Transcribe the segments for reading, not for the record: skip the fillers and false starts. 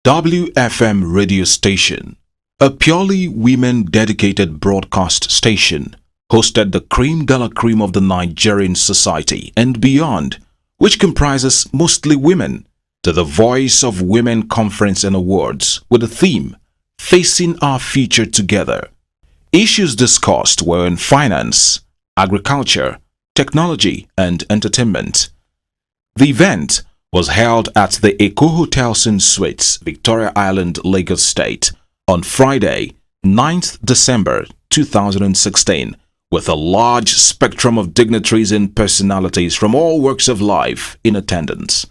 WFM radio station, a purely women-dedicated broadcast station, hosted the cream de la cream of the Nigerian society and beyond, which comprises mostly women, to the Voice of Women Conference and Awards with the theme, Facing Our Future Together. Issues discussed were in finance, agriculture, technology, and entertainment. The event was held at the Eco Hotels and Suites, Victoria Island, Lagos State, on Friday, 9th December 2016, with a large spectrum of dignitaries and personalities from all walks of life in attendance.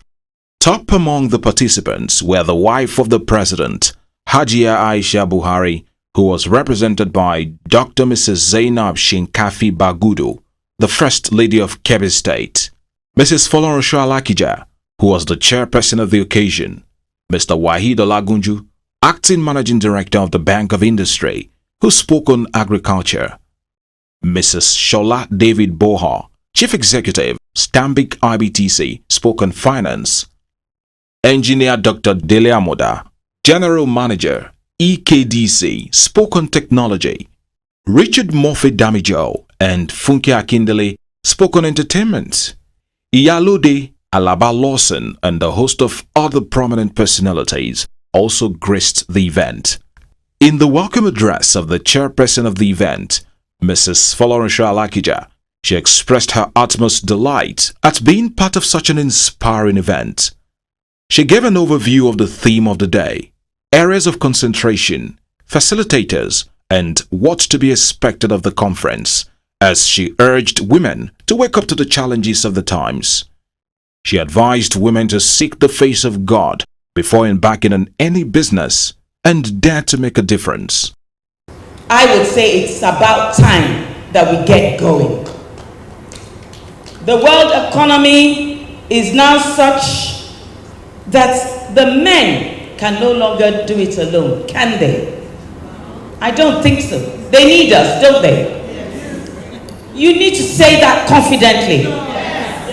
Top among the participants were the wife of the president, Hajia Aisha Buhari, who was represented by Dr. Mrs. Zainab Shinkafi Bagudu, the First Lady of Kebbi State, Mrs. Folorunsho Alakija, who was the chairperson of the occasion, Mr. Wahid Olagunju, acting managing director of the Bank of Industry, who spoke on agriculture, Mrs. Shola David Boha, chief executive, Stanbic IBTC, spoke on finance, Engineer Dr. Dele Amoda, general manager, EKDC, spoke on technology, Richard Murphy Damijo and Funke Akindele spoke on entertainment, Iyalode Alaba Lawson and a host of other prominent personalities also graced the event. In the welcome address of the chairperson of the event, Mrs. Folorunsho Alakija, she expressed her utmost delight at being part of such an inspiring event. She gave an overview of the theme of the day, areas of concentration, facilitators, and what to be expected of the conference, as she urged women to wake up to the challenges of the times. She advised women to seek the face of God before embarking on any business and dare to make a difference. I would say it's about time that we get going. The world economy is now such that the men can no longer do it alone, can they? I don't think so. They need us, don't they? You need to say that confidently.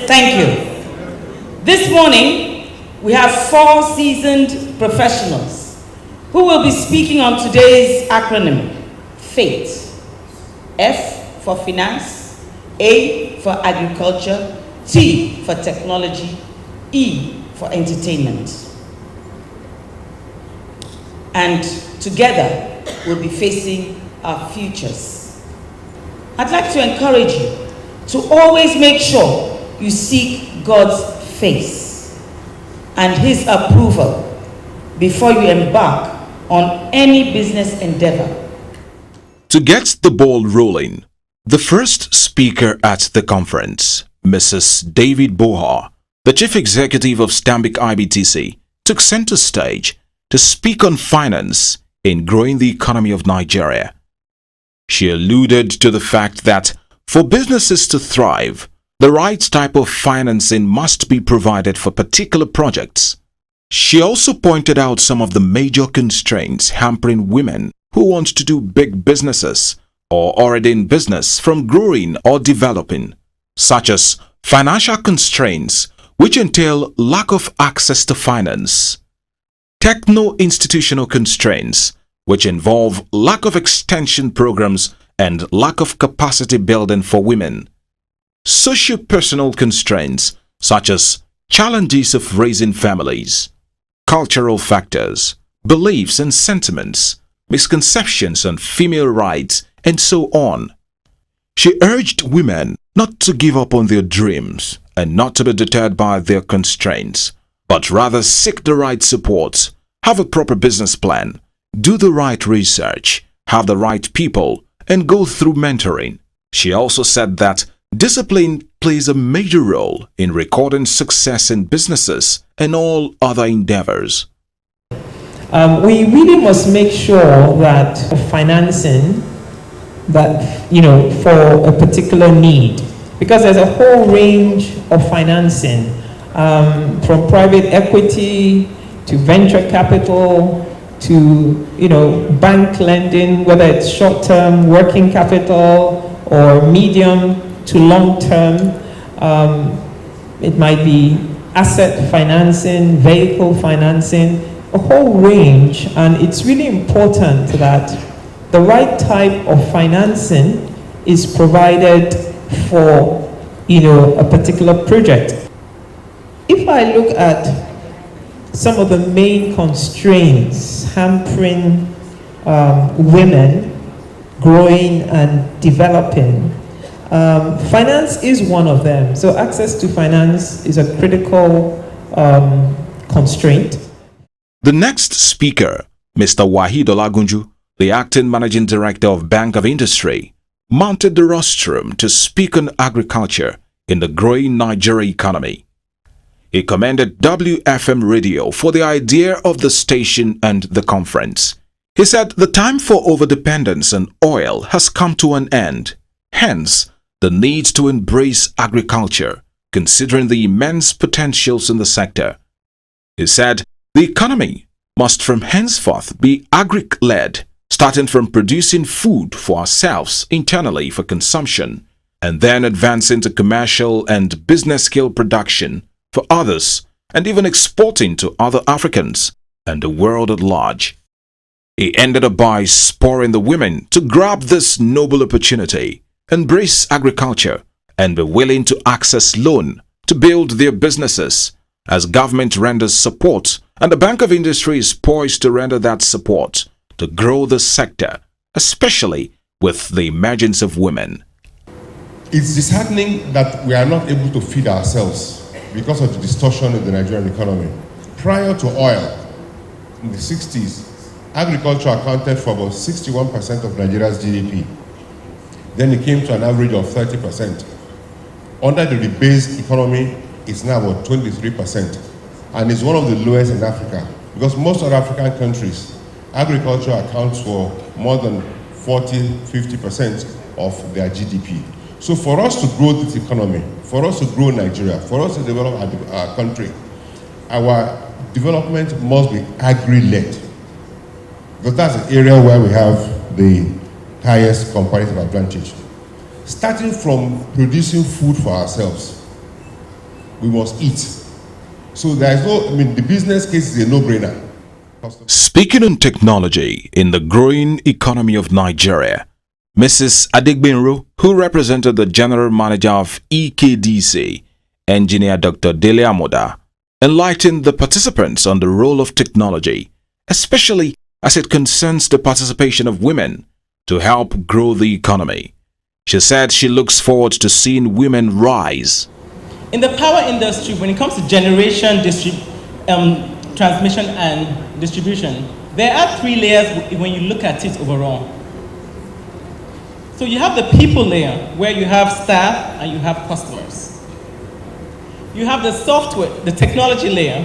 Thank you. This morning, we have 4 seasoned professionals who will be speaking on today's acronym, FATE. F for finance, A for agriculture, T for technology, E for entertainment. And together, we'll be facing our futures. I'd like to encourage you to always make sure you seek God's face and His approval before you embark on any business endeavor. To get the ball rolling, the first speaker at the conference, Mrs. David Boha, the chief executive of Stanbic IBTC, took center stage to speak on finance in growing the economy of Nigeria. She alluded to the fact that for businesses to thrive, the right type of financing must be provided for particular projects. She also pointed out some of the major constraints hampering women who want to do big businesses or already in business from growing or developing, such as financial constraints which entail lack of access to finance, techno-institutional constraints which involve lack of extension programs and lack of capacity building for women, socio-personal constraints such as challenges of raising families, cultural factors, beliefs and sentiments, misconceptions on female rights, and so on. She urged women not to give up on their dreams and not to be deterred by their constraints, but rather seek the right support, have a proper business plan, do the right research, have the right people, and go through mentoring. She also said that discipline plays a major role in recording success in businesses and all other endeavors. We really must make sure that financing that, for a particular need, because there's a whole range of financing, from private equity to venture capital to, bank lending, whether it's short-term working capital or medium to long-term. It might be asset financing, vehicle financing. a whole range, and it's really important that the right type of financing is provided for, a particular project. If I look at some of the main constraints hampering women growing and developing, finance is one of them. So access to finance is a critical constraint. The next speaker, Mr. Wahid Olagunju, the acting managing director of Bank of Industry, mounted the rostrum to speak on agriculture in the growing Nigeria economy. He commended WFM Radio for the idea of the station and the conference. He said the time for overdependence on oil has come to an end, hence the need to embrace agriculture, considering the immense potentials in the sector. He said the economy must from henceforth be agric-led, starting from producing food for ourselves internally for consumption, and then advancing to commercial and business-scale production for others, and even exporting to other Africans and the world at large. He ended up by spurring the women to grab this noble opportunity, embrace agriculture, and be willing to access loan to build their businesses, as government renders support and the Bank of Industry is poised to render that support to grow the sector, especially with the emergence of women. It's disheartening that we are not able to feed ourselves because of the distortion in the Nigerian economy. Prior to oil, in the 60s, agriculture accounted for about 61% of Nigeria's GDP. Then it came to an average of 30%. Under the rebased economy, it's now about 23%, and it's one of the lowest in Africa, because most other African countries, agriculture accounts for more than 40–50% of their GDP. So for us to grow this economy, for us to grow Nigeria, for us to develop our country, our development must be agri-led, because that's the area where we have the highest comparative advantage. Starting from producing food for ourselves, we must eat. So there is the business case is a no-brainer. Speaking on technology in the growing economy of Nigeria, Mrs. Adigbinru, who represented the General Manager of EKDC, Engineer Dr. Dele Amoda, enlightened the participants on the role of technology, especially as it concerns the participation of women to help grow the economy. She said she looks forward to seeing women rise. In the power industry, when it comes to generation, transmission and distribution, there are three layers when you look at it overall. So you have the people layer, where you have staff and you have customers. You have the software, the technology layer,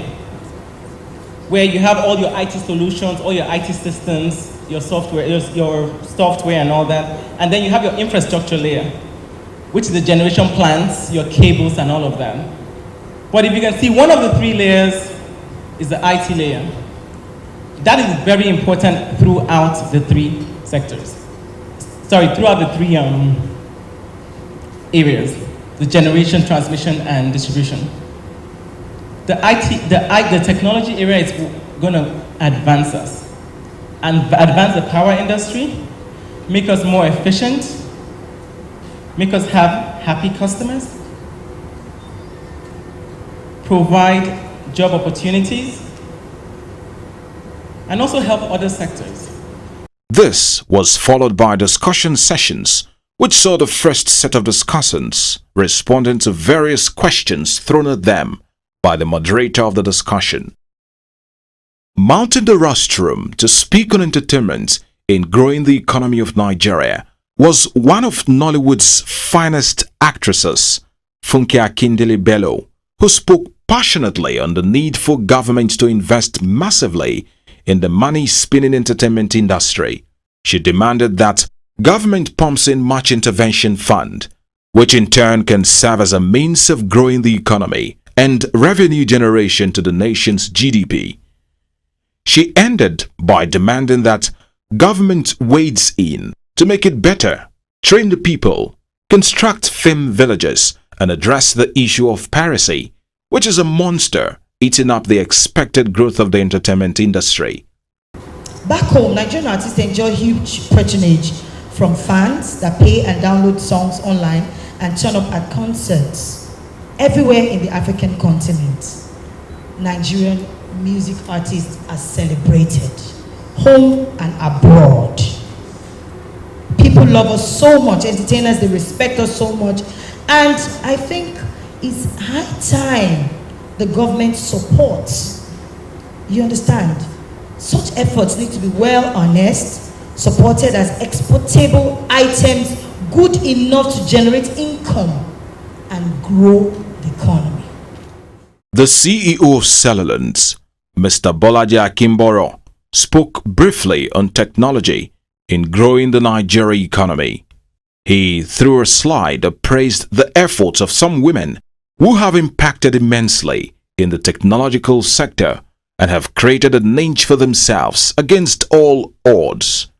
where you have all your IT solutions, all your IT systems, your software and all that. And then you have your infrastructure layer, which is the generation plants, your cables and all of that. But if you can see, one of the three layers is the IT layer. That is very important throughout the three sectors. Throughout the three areas, the generation, transmission, and distribution. The technology area is going to advance us and advance the power industry, make us more efficient, make us have happy customers, provide job opportunities, and also help other sectors. This was followed by discussion sessions, which saw the first set of discussants responding to various questions thrown at them by the moderator of the discussion. Mounting the rostrum to speak on entertainment in growing the economy of Nigeria was one of Nollywood's finest actresses, Funke Akindele Bello, who spoke passionately on the need for government to invest massively in the money-spinning entertainment industry. She demanded that government pumps in much intervention fund, which in turn can serve as a means of growing the economy and revenue generation to the nation's GDP. She ended by demanding that government wades in to make it better, train the people, construct film villages, and address the issue of piracy, which is a monster eating up the expected growth of the entertainment industry. Back home, Nigerian artists enjoy huge patronage from fans that pay and download songs online and turn up at concerts. Everywhere in the African continent, Nigerian music artists are celebrated, home and abroad. People love us so much, entertainers, they respect us so much, and I think it's high time the government supports. You understand? Such efforts need to be well honest, supported as exportable items, good enough to generate income and grow the economy. The CEO of Cellulant, Mr. Bolaji Akimboro, spoke briefly on technology in growing the Nigeria economy. He, through a slide, praised the efforts of some women who have impacted immensely in the technological sector and have created a niche for themselves against all odds.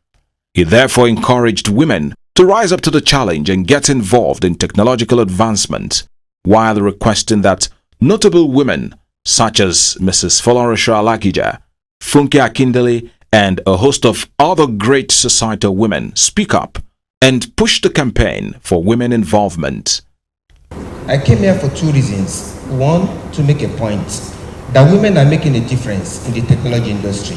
He therefore encouraged women to rise up to the challenge and get involved in technological advancement, while requesting that notable women such as Mrs. Folorunso Alakija, Funke Akindele, and a host of other great societal women speak up and push the campaign for women involvement. I came here for two reasons. One, to make a point that women are making a difference in the technology industry.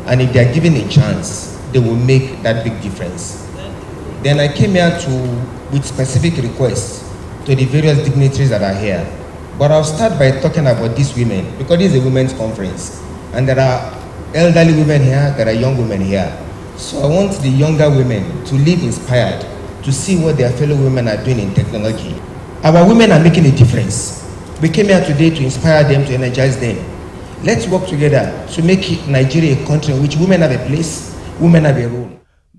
And if they are given a chance, they will make that big difference. Then I came here with specific requests to the various dignitaries that are here. But I'll start by talking about these women, because this is a women's conference. And there are elderly women here, there are young women here. So I want the younger women to live inspired, to see what their fellow women are doing in technology. Our women are making a difference. We came here today to inspire them, to energize them. Let's work together to make Nigeria a country in which women have a place, women have a role.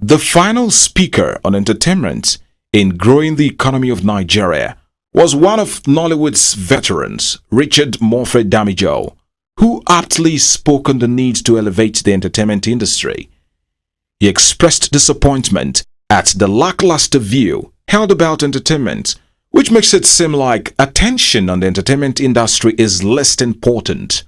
The final speaker on entertainment in growing the economy of Nigeria was one of Nollywood's veterans, Richard Murphy Damijo, who aptly spoke on the need to elevate the entertainment industry. He expressed disappointment at the lackluster view held about entertainment, which makes it seem like attention on the entertainment industry is less important.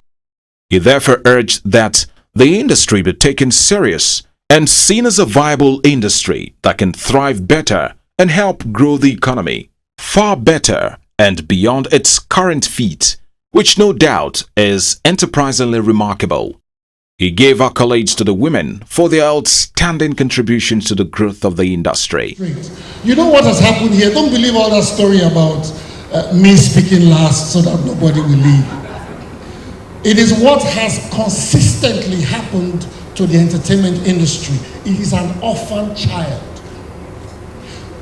He therefore urged that the industry be taken serious and seen as a viable industry that can thrive better and help grow the economy far better and beyond its current feat, which no doubt is enterprisingly remarkable. He gave accolades to the women for their outstanding contributions to the growth of the industry. You know what has happened here? Don't believe all that story about me speaking last so that nobody will leave. It is what has consistently happened to the entertainment industry. It is an orphan child.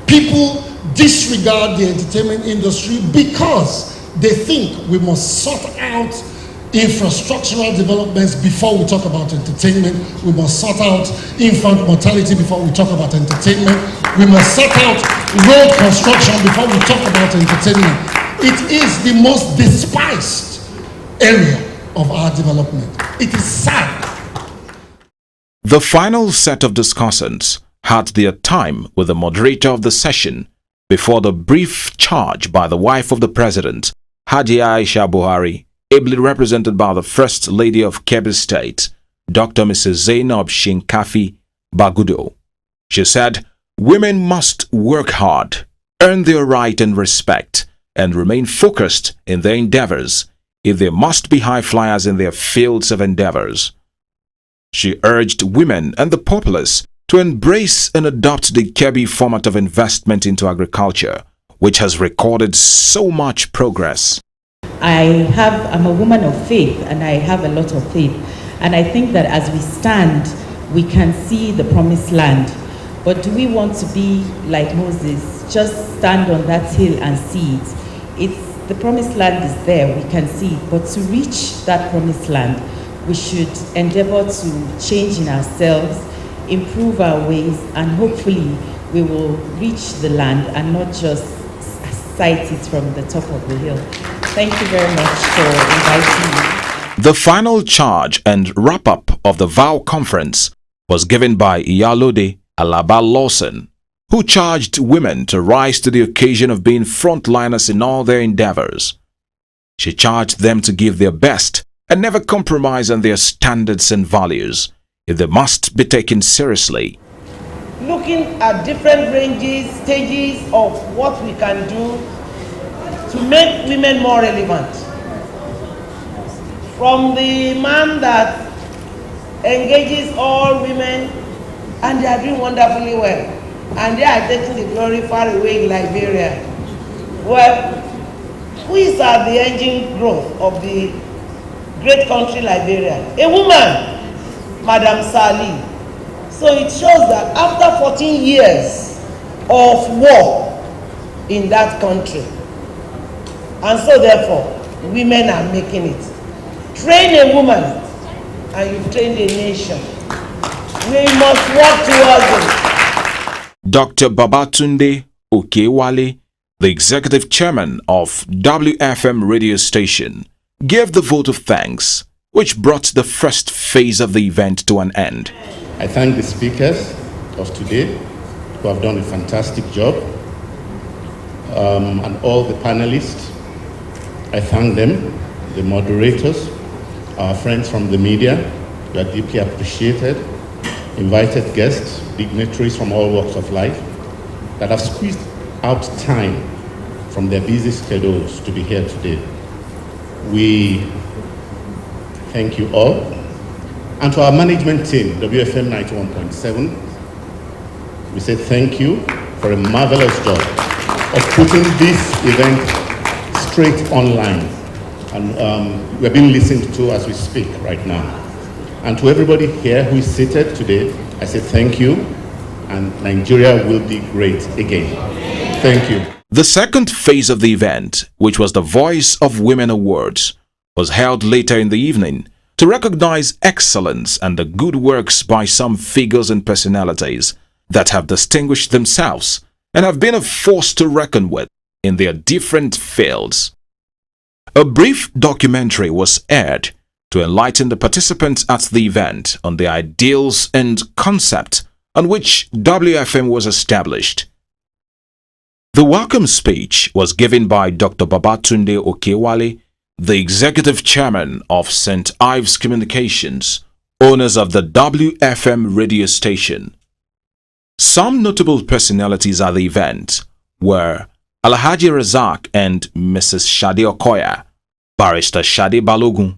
People disregard the entertainment industry because they think we must sort out infrastructural developments before we talk about entertainment. We must sort out infant mortality before we talk about entertainment. We must sort out road construction before we talk about entertainment. It is the most despised area of our development. It is sad. The final set of discussants had their time with the moderator of the session before the brief charge by the wife of the president, Hajia Aisha Buhari, ably represented by the First Lady of Kebbi State, Dr. Mrs. Zainab Shinkafi Bagudo. She said, women must work hard, earn their right and respect, and remain focused in their endeavors if they must be high flyers in their fields of endeavors. She urged women and the populace to embrace and adopt the Kebbi format of investment into agriculture, which has recorded so much progress. I'm a woman of faith, and I have a lot of faith. And I think that as we stand, we can see the promised land. But do we want to be like Moses, just stand on that hill and see it? The promised land is there, we can see it. But to reach that promised land, we should endeavor to change in ourselves, improve our ways, and hopefully we will reach the land and not just sight it from the top of the hill. Thank you very much for inviting me. The final charge and wrap-up of the VOW conference was given by Iyalode Alaba Lawson, who charged women to rise to the occasion of being frontliners in all their endeavors. She charged them to give their best and never compromise on their standards and values if they must be taken seriously. Looking at different ranges, stages of what we can do to make women more relevant. From the man that engages all women, and they are doing wonderfully well, and they are taking the glory far away in Liberia. Well, who is at the engine growth of the great country Liberia? A woman, Madam Sali. So it shows that after 14 years of war in that country, and so therefore, women are making it. Train a woman, and you've trained a nation. We must work towards it. Dr. Babatunde Okewale, the executive chairman of WFM radio station, gave the vote of thanks, which brought the first phase of the event to an end. I thank the speakers of today who have done a fantastic job, and all the panelists. I thank them, the moderators, our friends from the media. You are deeply appreciated. Invited guests, dignitaries from all walks of life that have squeezed out time from their busy schedules to be here today. We thank you all. And to our management team, WFM 91.7, we say thank you for a marvelous job of putting this event straight online. And we're being listened to as we speak right now. And to everybody here who is seated today, I say thank you, and Nigeria will be great again. Thank you. The second phase of the event, which was the Voice of Women Awards, was held later in the evening to recognize excellence and the good works by some figures and personalities that have distinguished themselves and have been a force to reckon with in their different fields. A brief documentary was aired to enlighten the participants at the event on the ideals and concept on which WFM was established. The welcome speech was given by Dr. Babatunde Okewale, the executive chairman of St. Ives Communications, owners of the WFM radio station. Some notable personalities at the event were Alhaji Razak and Mrs. Shade Okoya, Barrister Shade Balogun,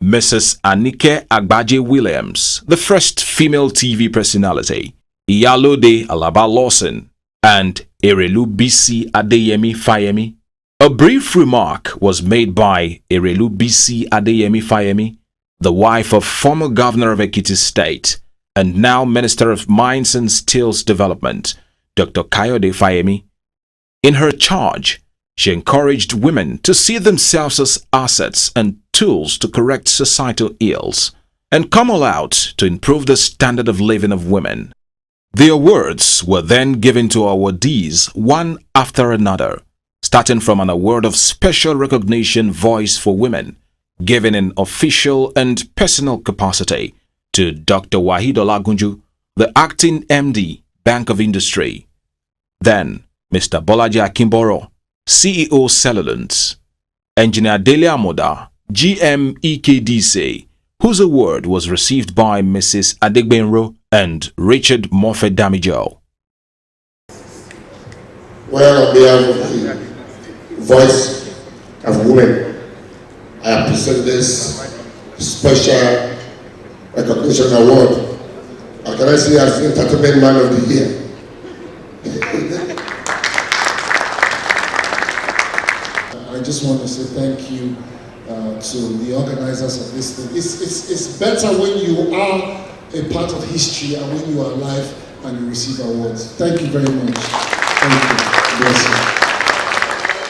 Mrs. Anike Agbaje Williams, the first female TV personality, Iyalode Alaba Lawson, and Erelu BC Adeyemi Fayemi. A brief remark was made by Erelu BC Adeyemi Fayemi, the wife of former governor of Ekiti State and now Minister of Mines and Steels Development, Dr. Kayode Fayemi. In her charge, she encouraged women to see themselves as assets and tools to correct societal ills and come all out to improve the standard of living of women. The awards were then given to awardees one after another, starting from an award of special recognition Voice for Women, given in official and personal capacity to Dr. Wahid Olagunju, the acting MD, Bank of Industry. Then, Mr. Bolaji Akimboro, CEO Cellulant, Engineer Dele Amoda, GM EKDC, whose award was received by Mrs. Adegbenro and Richard Moffett Damijo. Well, on behalf of the Voice of Women, I present this special recognition award. How can I say as Entertainment Man of the Year? I just want to say thank you to the organizers of this thing. It's better when you are a part of history and when you are alive and you receive awards. Thank you very much. Thank you. Bless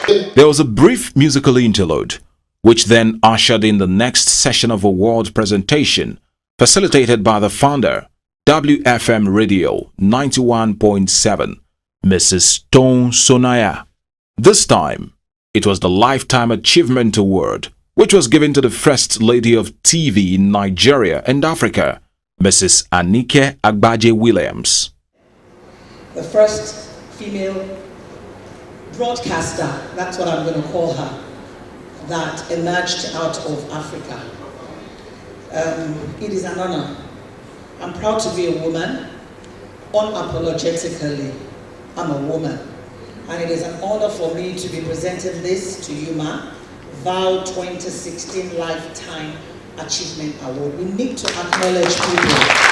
you. There was a brief musical interlude, which then ushered in the next session of award presentation, facilitated by the founder, WFM Radio 91.7, Mrs. Stone Sonaya. This time, it was the Lifetime Achievement Award, which was given to the First Lady of TV in Nigeria and Africa, Mrs. Anike Agbaje Williams. The first female broadcaster, that's what I'm going to call her, that emerged out of Africa. It is an honor. I'm proud to be a woman. Unapologetically, I'm a woman. And it is an honor for me to be presenting this to you, Ma. VOW 2016 Lifetime Achievement Award. We need to acknowledge people.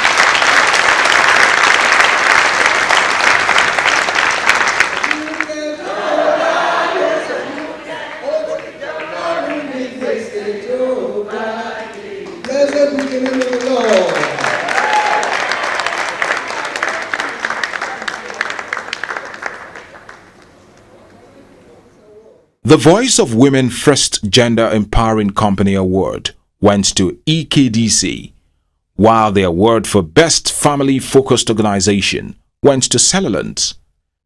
The Voice of Women First Gender Empowering Company Award went to EKDC, while the award for Best Family-Focused Organization went to Cellulant.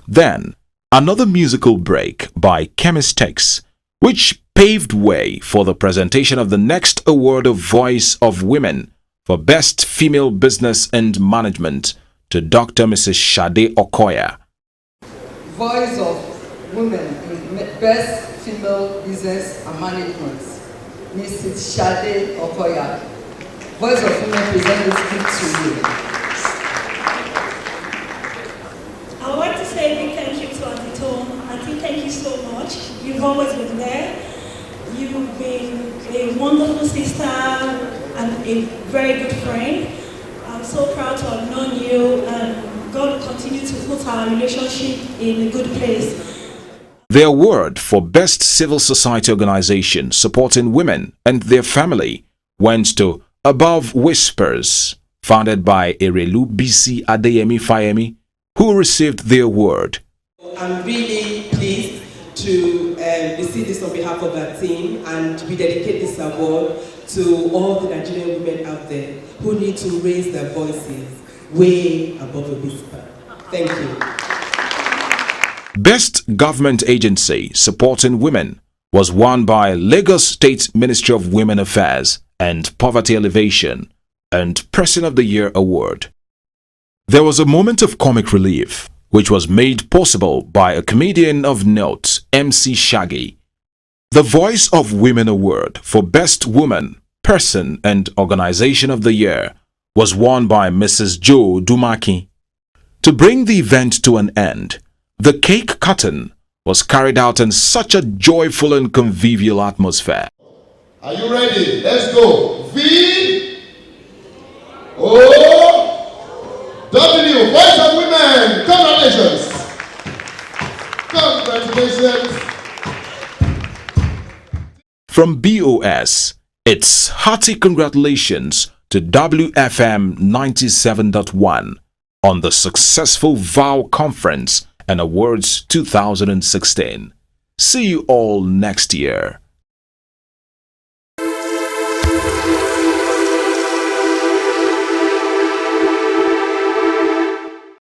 Then, another musical break by Chemistex, which paved way for the presentation of the next award of Voice of Women for Best Female Business and Management to Dr. Mrs. Shade Okoya. Voice of Women in Best Female Business and Management, Mrs. Shade Okoya. Voice of Women present this gift to you. I would like to say a big thank you to Auntie Tom. Auntie, thank you so much. You've always been there. You've been a wonderful sister and a very good friend. I'm so proud to have known you, and God will continue to put our relationship in a good place. The award for Best Civil Society Organization Supporting Women and Their Family went to Above Whispers, founded by Erelu BC Adeyemi Fayemi, who received the award. I'm really pleased to receive this on behalf of our team, and we dedicate this award to all the Nigerian women out there who need to raise their voices way above a whisper. Thank you. Best Government Agency Supporting Women was won by Lagos State Ministry of Women Affairs and Poverty Alleviation and Person of the Year Award. There was a moment of comic relief, which was made possible by a comedian of note, MC Shaggy. The Voice of Women Award for Best Woman, Person and Organization of the Year was won by Mrs. Jo Dumaki. To bring the event to an end, the cake cutting was carried out in such a joyful and convivial atmosphere. Are you ready? Let's go. V O W. Voice of Women. Congratulations. Congratulations. From BOS, it's hearty congratulations to WFM 97.1 on the successful VOW Conference and Awards 2016. See you all next year.